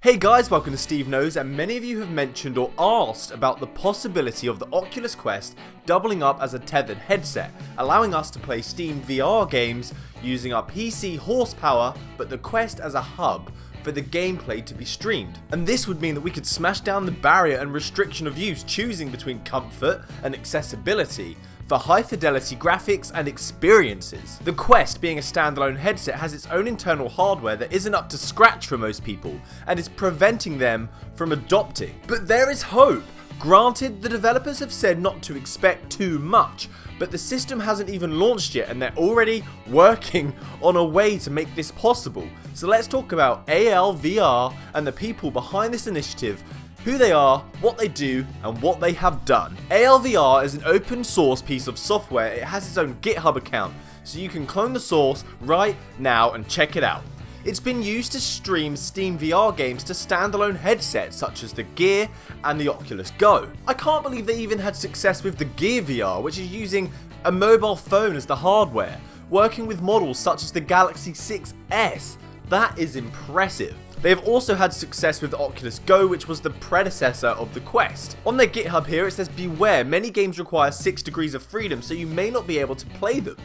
Hey guys, welcome to Steve Knows, and many of you have mentioned or asked about the possibility of the Oculus Quest doubling up as a tethered headset, allowing us to play SteamVR games using our PC horsepower, but the Quest as a hub for the gameplay to be streamed. And this would mean that we could smash down the barrier and restriction of use, choosing between comfort and accessibility for high fidelity graphics and experiences. The Quest, being a standalone headset, has its own internal hardware that isn't up to scratch for most people and is preventing them from adopting. But there is hope. Granted, the developers have said not to expect too much, but the system hasn't even launched yet and they're already working on a way to make this possible. So let's talk about ALVR and the people behind this initiative, who they are, what they do, and what they have done. ALVR is an open source piece of software. It has its own GitHub account, so you can clone the source right now and check it out. It's been used to stream SteamVR games to standalone headsets such as the Gear and the Oculus Go. I can't believe they even had success with the Gear VR, which is using a mobile phone as the hardware, working with models such as the Galaxy 6S. That is impressive. They have also had success with the Oculus Go, which was the predecessor of the Quest. On their GitHub here it says, beware, many games require 6 degrees of freedom, so you may not be able to play them.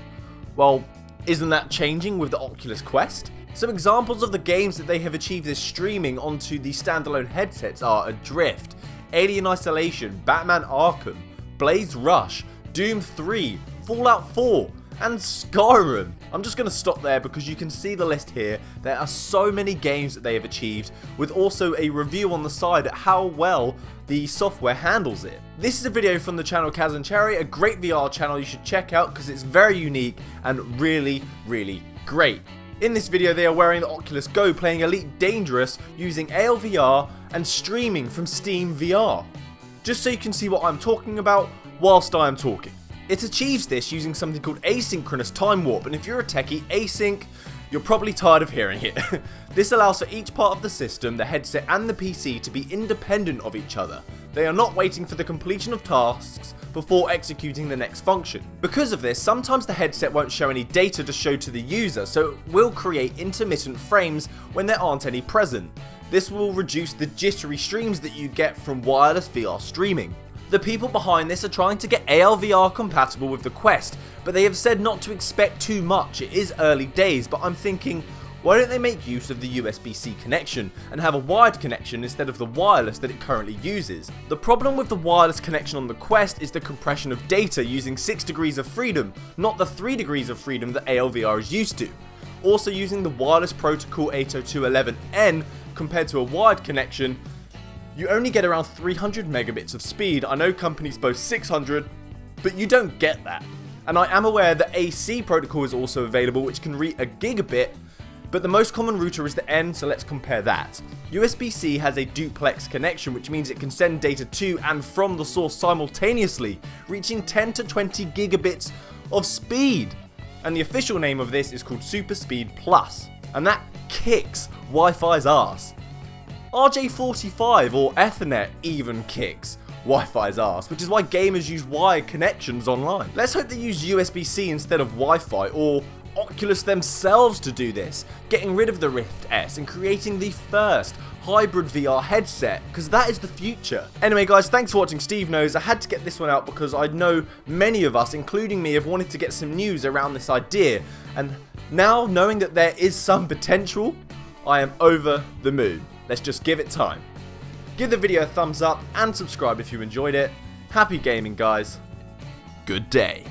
Well, isn't that changing with the Oculus Quest? Some examples of the games that they have achieved this streaming onto the standalone headsets are Adrift, Alien Isolation, Batman Arkham, Blaze Rush, Doom 3, Fallout 4, and Skyrim. I'm just going to stop there because you can see the list here. There are so many games that they have achieved, with also a review on the side at how well the software handles it. This is a video from the channel Kaz and Cherry, a great VR channel you should check out because it's very unique and really great. In this video they are wearing the Oculus Go, playing Elite Dangerous using ALVR and streaming from SteamVR. Just so you can see what I'm talking about whilst I am talking. It achieves this using something called asynchronous time warp, and if you're a techie, async, you're probably tired of hearing it. This allows for each part of the system, the headset and the PC, to be independent of each other. They are not waiting for the completion of tasks before executing the next function. Because of this, sometimes the headset won't show any data to show to the user, so it will create intermittent frames when there aren't any present. This will reduce the jittery streams that you get from wireless VR streaming. The people behind this are trying to get ALVR compatible with the Quest, but they have said not to expect too much. It is early days, but I'm thinking, why don't they make use of the USB-C connection and have a wired connection instead of the wireless that it currently uses? The problem with the wireless connection on the Quest is the compression of data using 6 degrees of freedom, not the 3 degrees of freedom that ALVR is used to. Also, using the wireless protocol 802.11n compared to a wired connection, you only get around 300 megabits of speed. I know companies boast 600, but you don't get that. And I am aware that AC protocol is also available, which can reach a gigabit, but the most common router is the N, so let's compare that. USB-C has a duplex connection, which means it can send data to and from the source simultaneously, reaching 10 to 20 gigabits of speed. And the official name of this is called Super Speed Plus, and that kicks Wi-Fi's ass. RJ45 or Ethernet even kicks Wi-Fi's ass, which is why gamers use wired connections online. Let's hope they use USB-C instead of Wi-Fi, or Oculus themselves to do this, getting rid of the Rift S and creating the first hybrid VR headset, because that is the future. Anyway guys, thanks for watching Steve Knows. I had to get this one out because I know many of us, including me, have wanted to get some news around this idea, and now knowing that there is some potential, I am over the moon. Let's just give it time. Give the video a thumbs up and subscribe if you enjoyed it. Happy gaming guys. Good day.